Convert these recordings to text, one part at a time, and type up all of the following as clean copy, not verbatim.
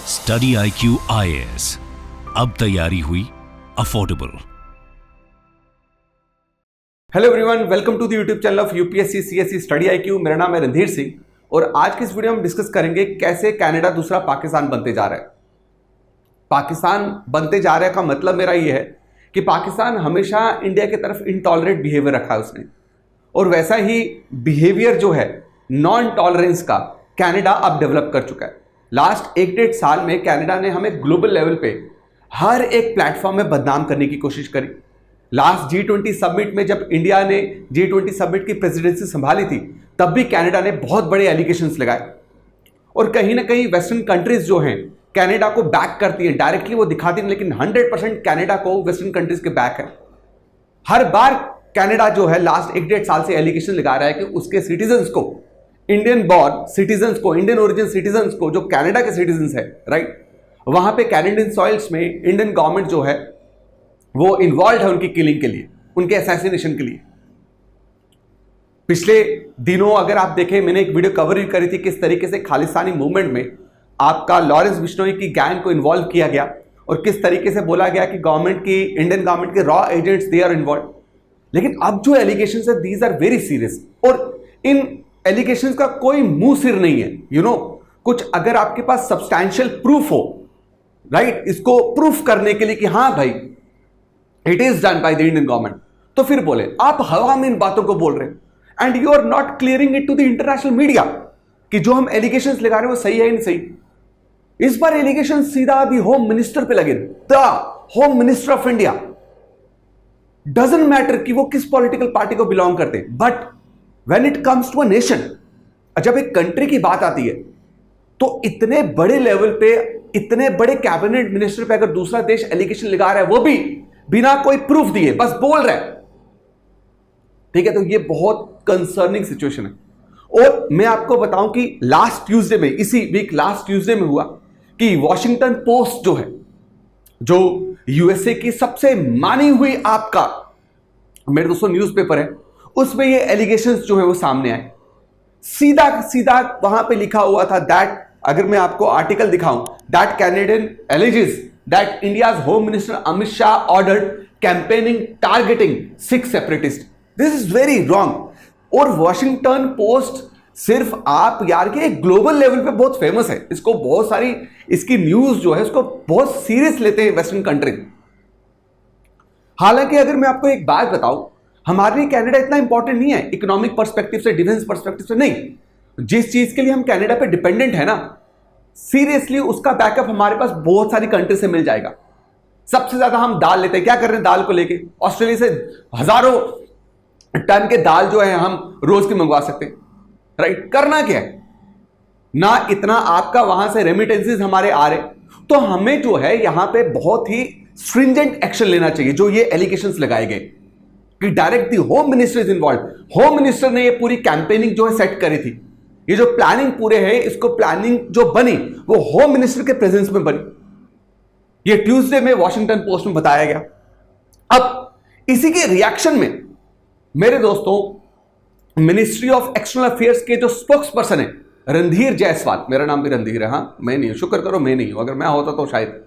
Study IQ IAS, अब तैयारी हुई affordable. Hello everyone, welcome to the YouTube channel of UPSC CSC study IQ। मेरा नाम है रणधीर सिंह और आज की इस वीडियो में हम डिस्कस करेंगे कैसे कनाडा दूसरा पाकिस्तान बनते जा रहा है। पाकिस्तान बनते जा रहा है का मतलब मेरा ये है कि पाकिस्तान हमेशा इंडिया की तरफ इनटॉलरेंट बिहेवियर रखा है उसने, और वैसा ही बिहेवियर जो है नॉन टॉलरेंस का कनाडा अब डेवलप कर चुका है। लास्ट 1-1.5 साल में कनाडा ने हमें ग्लोबल लेवल पे हर एक प्लेटफॉर्म में बदनाम करने की कोशिश करी। लास्ट G20 समिट में जब इंडिया ने G20 समिट की प्रेसिडेंसी संभाली थी, तब भी कनाडा ने बहुत बड़े एलिगेशंस लगाए, और कहीं ना कहीं वेस्टर्न कंट्रीज जो हैं कनाडा को बैक करती हैं। डायरेक्टली वो दिखाती नहीं, लेकिन 100% कनाडा को वेस्टर्न कंट्रीज के बैक है। हर बार कनाडा जो है लास्ट 1-1.5 साल से एलिगेशन लगा रहा है कि उसके सिटीजन्स को, इंडियन बॉर्न सिटीजन्स को, इंडियन ओरिजिन सिटीजन्स को, जो कनाडा के सिटीजन्स है, राइट, वहां पे कैनेडियन सॉइल्स में इंडियन गवर्नमेंट जो है वो इन्वॉल्व है उनकी किलिंग के लिए, उनके असैसिनेशन के लिए। पिछले दिनों अगर आप देखें, मैंने एक वीडियो कवर भी करी थी किस तरीके से खालिस्तानी मूवमेंट में आपका लॉरेंस बिश्नोई की गैंग को इन्वॉल्व किया गया, और किस तरीके से बोला गया कि गवर्नमेंट की, इंडियन गवर्नमेंट के रॉ एजेंट्स दे आर इन्वॉल्व। लेकिन अब जो एलिगेशंस है दीज आर वेरी सीरियस, और इन एलिगेशंस का कोई मुंह सिर नहीं है। कुछ अगर आपके पास सब्सटैंशियल प्रूफ हो, राइट, इसको प्रूफ करने के लिए कि हाँ भाई it is done by the Indian government, तो फिर बोले। आप हवा में इन बातों को बोल रहे हैं and you are not clearing it to the international media कि जो हम एलिगेशंस लगा रहे हैं वो सही है या नहीं सही। इस बार एलिगेशन सीधा दी होम मिनिस्टर पे लगे, the home minister of India. Doesn't matter कि वो किस पॉलिटिकल पार्टी को बिलोंग करते हैं, but when it comes to a nation, जब एक कंट्री की बात आती है, तो इतने बड़े लेवल पे, इतने बड़े कैबिनेट मिनिस्टर पे अगर दूसरा देश एलिगेशन लगा रहा है, वो भी बिना कोई प्रूफ दिए बस बोल रहा है, ठीक है, तो ये बहुत कंसर्निंग सिचुएशन है। और मैं आपको बताऊं कि लास्ट ट्यूसडे में, इसी वीक लास्ट ट्यूसडे में हुआ कि वॉशिंगटन पोस्ट जो है, जो यूएसए की सबसे मानी हुई आपका, मेरे दोस्तों, न्यूज़पेपर है, उसमें ये एलिगेशंस जो है वो सामने आए। सीधा सीधा वहां पे लिखा हुआ था दैट, अगर मैं आपको आर्टिकल दिखाऊं, that Canadian alleges that India's home minister Amit Shah ordered campaigning targeting 6 separatist. This is very wrong. और वॉशिंगटन पोस्ट सिर्फ आप यार के ग्लोबल लेवल पे बहुत फेमस है, इसको बहुत सारी, इसकी न्यूज जो है उसको बहुत सीरियस लेते हैं वेस्टर्न कंट्री। हालांकि अगर मैं आपको एक बात बताऊं, हमारे लिए कनाडा इतना इंपॉर्टेंट नहीं है इकोनॉमिक पर्सपेक्टिव से, डिफेंस पर्सपेक्टिव से नहीं। जिस चीज के लिए हम कनाडा पे डिपेंडेंट है ना, सीरियसली उसका बैकअप हमारे पास बहुत सारी कंट्री से मिल जाएगा। सबसे ज्यादा हम दाल लेते हैं, क्या कर रहे हैं दाल को लेके, ऑस्ट्रेलिया से हजारों टन के दाल जो है हम रोज की मंगवा सकते हैं, राइट। करना क्या है ना, इतना आपका वहां से रेमिटेंसेस हमारे आ रहे, तो हमें जो है यहां पे बहुत ही स्ट्रिंजेंट एक्शन लेना चाहिए। जो ये एलिगेशंस लगाए गए कि direct the home minister is involve, home minister ने ये पूरी कैंपेनिंग जो है सेट करी थी, ये जो प्लानिंग पूरे है, इसको प्लानिंग जो बनी वो होम मिनिस्टर के प्रेजेंस में बनी। ये ट्यूसडे में वॉशिंगटन पोस्ट में बताया गया। अब इसी के रिएक्शन में मेरे दोस्तों, मिनिस्ट्री ऑफ एक्सटर्नल अफेयर्स के जो स्पोक्स पर्सन है रणधीर जायसवाल, मेरा नाम भी रणधीर है, हाँ मैं नहीं हूं, शुक्र करो मैं नहीं हूं, अगर मैं होता तो शायद।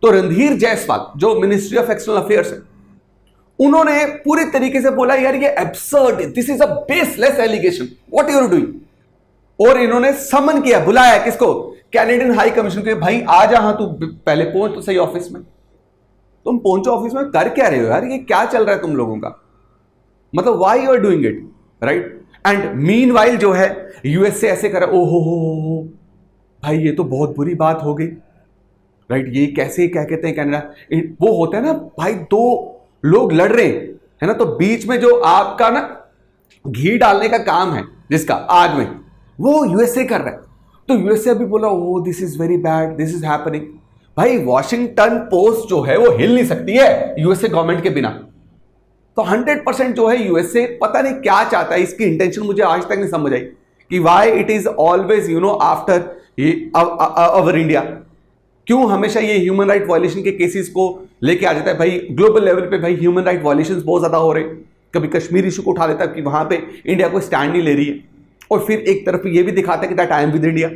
तो रणधीर जायसवाल जो मिनिस्ट्री ऑफ एक्सटर्नल अफेयर्स है, उन्होंने पूरी तरीके से बोला यार ये absurd, this is a baseless allegation, what you are doing. और इन्होंने समन किया, बुलाया किसको, कैनेडियन हाई कमीशन के, भाई आ जा, हाँ तू पहले पहुंच तो सही ऑफिस में। तुम पहुंचो ऑफिस में, कर क्या रहे हो यार, ये क्या चल रहा है तुम लोगों का, मतलब why you are doing it, right. And meanwhile जो है यूएसए ऐसे कर रहा, ओहो भाई ये तो बहुत बुरी बात हो गई, राइट। ये कैसे क्या कहते हैं कनाडा, वो होता है ना भाई, दो लोग लड़ रहे हैं ना, तो बीच में जो आपका ना घी डालने का काम है जिसका आग में, वो यूएसए कर रहा है। तो यूएसए भी बोला oh this is very bad, this is happening. भाई वॉशिंगटन पोस्ट जो है वो हिल नहीं सकती है यूएसए गवर्नमेंट के बिना। तो 100% जो है यूएसए पता नहीं क्या चाहता है, इसकी इंटेंशन मुझे आज तक नहीं समझ आई कि why it is always after our India. क्यों हमेशा ये ह्यूमन राइट वायलेशन के केसेस को लेके आ जाता है। भाई ग्लोबल लेवल पे भाई ह्यूमन राइट वायलेशंस बहुत ज्यादा हो रहे हैं, कभी कश्मीर इशू को उठा लेता है कि वहां पे इंडिया को स्टैंड नहीं ले रही है, और फिर एक तरफ ये भी दिखाता है कि that I am with India.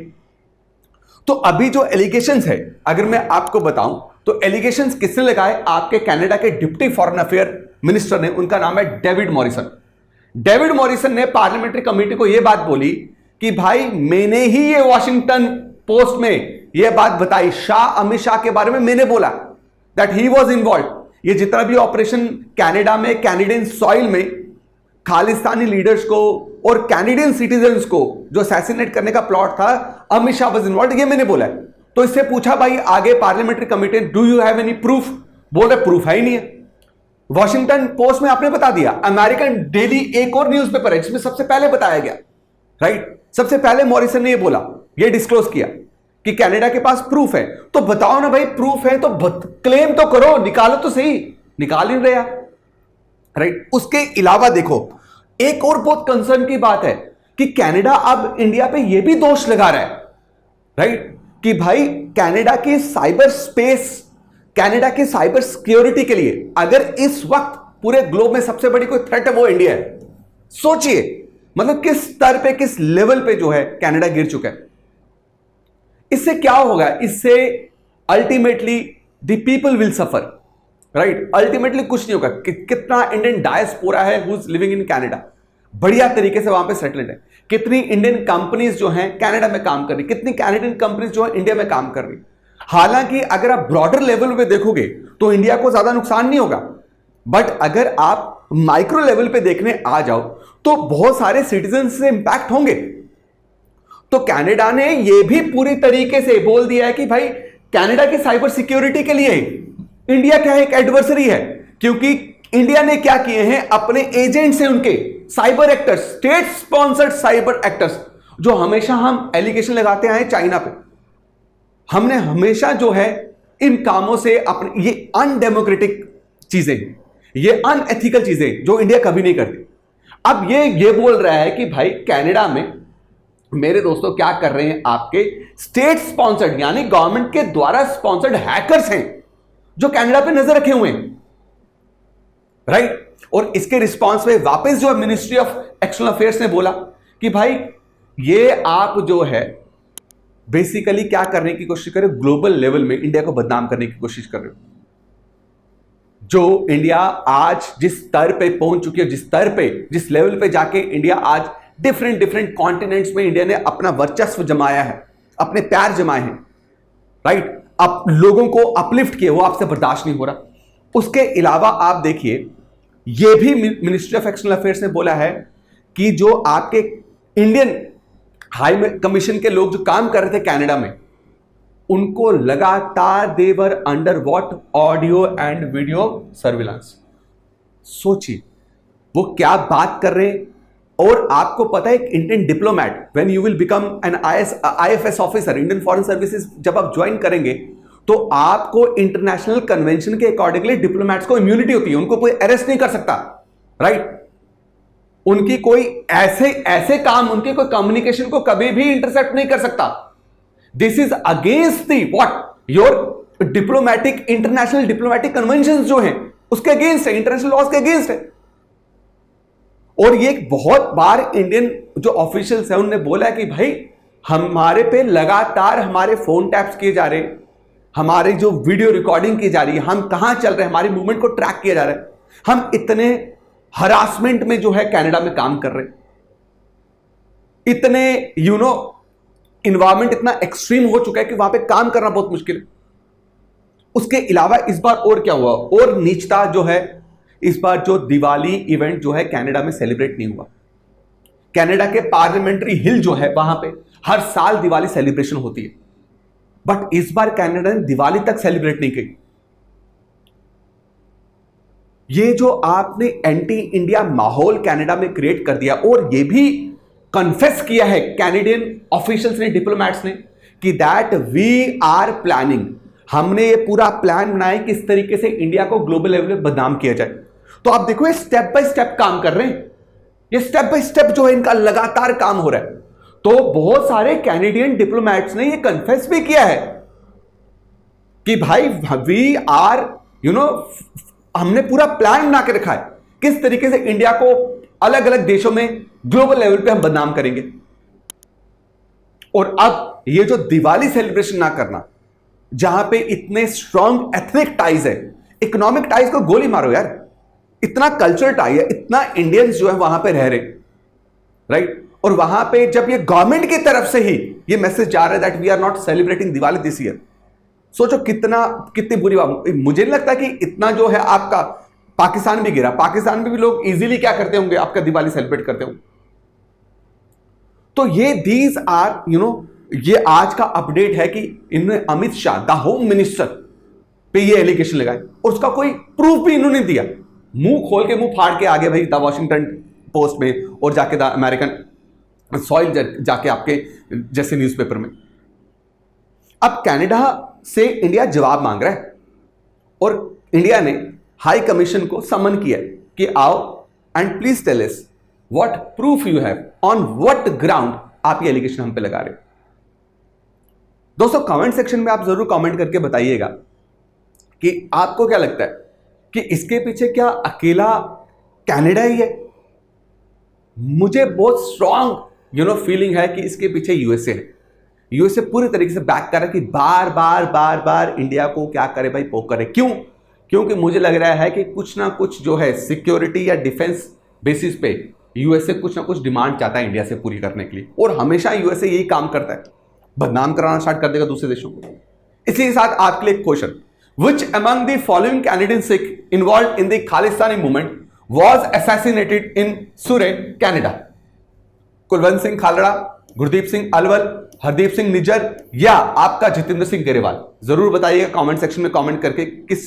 तो अभी जो एलिगेशंस है, अगर मैं आपको बताऊं तो एलिगेशंस किसने लगाए? आपके कनाडा के डिप्टी फॉरेन अफेयर मिनिस्टर ने, उनका नाम है डेविड मॉरिसन। डेविड मॉरिसन ने पार्लियामेंट्री कमेटी को यह बात बोली कि भाई मैंने ही ये वॉशिंगटन पोस्ट में यह बात बताई, अमित शाह के बारे में मैंने बोला दैट ही वाज इन्वॉल्व। ये जितना भी ऑपरेशन कनाडा में, कैनेडियन सॉइल में खालिस्तानी लीडर्स को और कैनेडियन सिटीजन्स को जो असैसिनेट करने का प्लॉट था, अमित शाह वाज इन्वॉल्व, ये मैंने बोला है। तो इससे पूछा भाई आगे parliamentary committee, do you have any proof? बोल रहे प्रूफ है ही नहीं है। वॉशिंगटन पोस्ट में आपने बता दिया, अमेरिकन डेली एक और न्यूज़पेपर है जिसमें सबसे पहले बताया गया, राइट? सबसे पहले मॉरिसन ने ये बोला, ये डिस्क्लोज किया कि कनाडा के पास प्रूफ है। तो बताओ ना भाई, प्रूफ है तो क्लेम तो करो, निकालो तो सही, निकाल ही रहे, राइट? उसके अलावा देखो, एक और बहुत कंसर्न की बात है कि कनाडा अब इंडिया पे ये भी दोष लगा रहा है, राइट? कि भाई कनाडा की साइबर स्पेस, कनाडा की साइबर सिक्योरिटी के लिए अगर इस वक्त पूरे ग्लोब में सबसे बड़ी कोई थ्रेट है वो इंडिया है। सोचिए मतलब किस स्तर पे, किस लेवल पे जो है कनाडा गिर चुका है। इससे क्या होगा? इससे ultimately the people will suffer, right? Ultimately कुछ नहीं होगा। कितना इंडियन डायस्पोरा है who is living in Canada, बढ़िया तरीके से वहां पे सेटल्ड है। कितनी इंडियन कंपनीज जो हैं कनाडा में काम कर रही, कितनी कैनेडियन कंपनीज जो है इंडिया में काम कर रही। हालांकि अगर आप ब्रॉडर लेवल पे देखोगे तो इंडिया को ज्यादा नुकसान नहीं होगा, बट अगर आप माइक्रो लेवल पे देखने आ जाओ तो बहुत सारे सिटीजन से इंपैक्ट होंगे। तो कनाडा ने यह भी पूरी तरीके से बोल दिया है कि भाई कनाडा की साइबर सिक्योरिटी के लिए इंडिया क्या है, एक एडवर्सरी है। क्योंकि इंडिया ने क्या किए हैं, अपने एजेंट से उनके cyber actors, state sponsored cyber actors, जो हमेशा हम एलिगेशन लगाते आए चाइना पे, हमने हमेशा जो है इन कामों से अपने, ये अनडेमोक्रेटिक चीजें, ये अनएथिकल चीजें जो इंडिया कभी नहीं करती। अब ये बोल रहा है कि भाई कनाडा में मेरे दोस्तों क्या कर रहे हैं, आपके स्टेट स्पॉन्सर्ड यानी गवर्नमेंट के द्वारा स्पॉन्सर्ड हैकर्स हैं जो कनाडा पे नजर रखे हुए हैं, राइट? और इसके रिस्पांस में वापस जो है मिनिस्ट्री ऑफ एक्सटर्नल अफेयर्स ने बोला कि भाई ये आप जो है बेसिकली क्या करने की कोशिश कर रहे हो, ग्लोबल लेवल में इंडिया को बदनाम करने की कोशिश कर रहे हो। जो इंडिया आज जिस स्तर पे पहुंच चुकी है, जिस स्तर पे, जिस लेवल पे जाके इंडिया आज डिफरेंट कॉन्टिनेंट्स में इंडिया ने अपना वर्चस्व जमाया है, अपने पैर जमाए हैं, राइट? अब लोगों को अपलिफ्ट किए, वो आपसे बर्दाश्त नहीं हो रहा। उसके अलावा आप देखिए, यह भी मिनिस्ट्री ऑफ एक्सटर्नल अफेयर्स ने बोला है कि जो आपके इंडियन हाई कमीशन के लोग जो काम कर रहे थे कनाडा में, उनको लगातार they were under watch, audio and video surveillance. सोचिए वो क्या बात कर रहे हैं। और आपको पता है, एक Indian diplomat, when you will become an IFS officer, Indian foreign services, जब आप ज्वाइन करेंगे तो आपको इंटरनेशनल कन्वेंशन के अकॉर्डिंगली डिप्लोमैट्स को इम्यूनिटी होती है, उनको कोई अरेस्ट नहीं कर सकता, राइट? उनकी कोई ऐसे काम, उनके कोई कम्युनिकेशन को कभी भी इंटरसेप्ट नहीं कर सकता। This is against the what, your diplomatic, international diplomatic convention जो हैं उसके अगेंस्ट है, इंटरनेशनल लॉज के अगेंस्ट है। और ये बहुत बार इंडियन जो ऑफिशियल्स हैं उन्होंने बोला है कि भाई हमारे पे लगातार हमारे फोन टैप्स किए जा रहे हैं, हमारी जो वीडियो रिकॉर्डिंग की जा रही है, हम कहां चल रहे हैं, हमारी मूवमेंट को ट्रैक किया जा रहा है। हम इतने हरासमेंट में जो है कनाडा में काम कर रहे हैं, इतने इन्वायरमेंट इतना एक्सट्रीम हो चुका है कि वहां पे काम करना बहुत मुश्किल है। उसके अलावा इस बार और क्या हुआ, और नीचता जो है, इस बार जो दिवाली इवेंट जो है कनाडा में सेलिब्रेट नहीं हुआ। कनाडा के पार्लियामेंट्री हिल जो है वहां पे हर साल दिवाली सेलिब्रेशन होती है, बट इस बार कनाडा ने दिवाली तक सेलिब्रेट नहीं की। ये जो आपने एंटी इंडिया माहौल कनाडा में क्रिएट कर दिया, और ये भी कन्फेस किया है कैनेडियन ऑफिशियल्स ने, डिप्लोमैट्स ने, कि दैट वी आर प्लानिंग, हमने ये पूरा प्लान बनाया किस तरीके से इंडिया को ग्लोबल लेवल पे बदनाम किया जाए। तो आप देखो ये स्टेप बाय स्टेप काम कर रहे हैं, ये स्टेप बाय स्टेप जो है इनका लगातार काम हो रहा है। तो बहुत सारे कैनेडियन डिप्लोमैट्स ने ये कन्फेस भी किया है कि भाई वी आर हमने पूरा प्लान बना के रखा है किस तरीके से इंडिया को अलग अलग देशों में ग्लोबल लेवल पे हम बदनाम करेंगे। और अब ये जो दिवाली सेलिब्रेशन ना करना, जहां पे इतने स्ट्रॉन्ग एथनिक टाइज है, इकोनॉमिक टाइज को गोली मारो यार, इतना कल्चरल टाई है, इतना इंडियंस जो है वहां पे रह रहे, राइट? और वहां पे जब ये गवर्नमेंट की तरफ से ही ये मैसेज जा रहा है that we are not celebrating Diwali this year, सोचो कितनी बुरी बात। मुझे नहीं लगता कि इतना जो है आपका पाकिस्तान भी गिरा, पाकिस्तान में भी लोग इजीली क्या करते होंगे, आपका दिवाली सेलिब्रेट करते होंगे। तो ये दीज आर ये आज का अपडेट है कि इन्होंने Amit Shah the home minister पे ये एलिगेशन लगाए और उसका कोई प्रूफ भी इन्होंने दिया। मुंह खोल के मुंह फाड़ के आगे भाई द वॉशिंगटन पोस्ट में और जाके द अमेरिकन सॉइल जाके आपके जैसे न्यूज़पेपर में। अब कनाडा से इंडिया जवाब मांग रहा है और इंडिया ने हाई कमीशन को समन किया कि आओ and please tell us what proof you have, on what ground आप ये एलिगेशन हम पे लगा रहे हो। दोस्तों कमेंट सेक्शन में आप जरूर कमेंट करके बताइएगा कि आपको क्या लगता है कि इसके पीछे क्या अकेला कनाडा ही है। मुझे बहुत स्ट्रॉन्ग फीलिंग है कि इसके पीछे यूएसए है। यूएसए पूरी तरीके से बैक कर रहा है कि बार बार इंडिया को क्या करे भाई, पोक करे। क्यों? क्योंकि मुझे लग रहा है कि कुछ ना कुछ जो है सिक्योरिटी या डिफेंस बेसिस पे यूएसए कुछ ना कुछ डिमांड चाहता है इंडिया से पूरी करने के लिए, और हमेशा यूएसए यही काम करता है, बदनाम कराना स्टार्ट कर देगा दूसरे देशों को। इसी के साथ आपके लिए question, which among the following Canadian Sikh involved in the Khalistani movement was assassinated in Surrey, Canada? Kulwant Singh Khalra, Gurdeep Singh Alwar, Hardeep Singh Nijjar या आपका जितेंद्र सिंह ग्रेवाल? जरूर बताइएगा कमेंट सेक्शन में कमेंट करके किस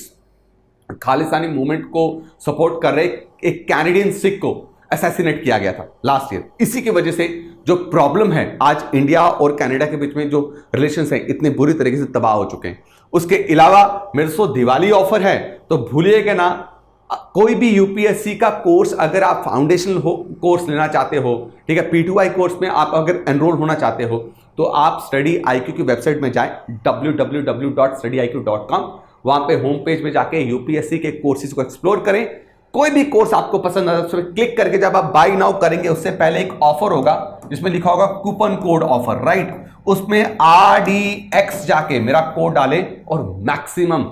खालिस्तानी मूवमेंट को सपोर्ट कर रहे एक कैनेडियन सिख को असैसिनेट किया गया था लास्ट ईयर। इसी की वजह से जो प्रॉब्लम है आज इंडिया और कनाडा के बीच में, जो रिलेशंस हैं इतने बुरी तरीके से तबाह हो चुके हैं। उसके अलावा मेरे से दिवाली ऑफर है, तो भूलिएगा ना, कोई भी यूपीएससी का कोर्स अगर आप फाउंडेशनल कोर्स लेना चाहते हो, ठीक है, P2I कोर्स में आप अगर एनरोल होना चाहते हो तो आप स्टडी IQ की वेबसाइट में जाएं www.studyiq.com। वहां पे होम पेज में जाके यूपीएससी के कोर्सेज को एक्सप्लोर करें। कोई भी कोर्स आपको पसंद आता है उस पर क्लिक करके जब आप बाय नाउ करेंगे उससे पहले एक ऑफर होगा जिसमें लिखा होगा कूपन कोड ऑफर, राइट? उसमें RDX जाके मेरा कोड डालें और मैक्सिमम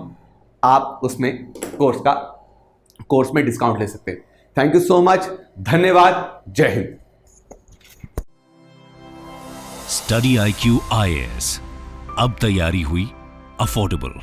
आप उसमें कोर्स में डिस्काउंट ले सकते हैं। थैंक यू सो मच, धन्यवाद, जय हिंद। स्टडी IQ IAS, अब तैयारी हुई अफोर्डेबल।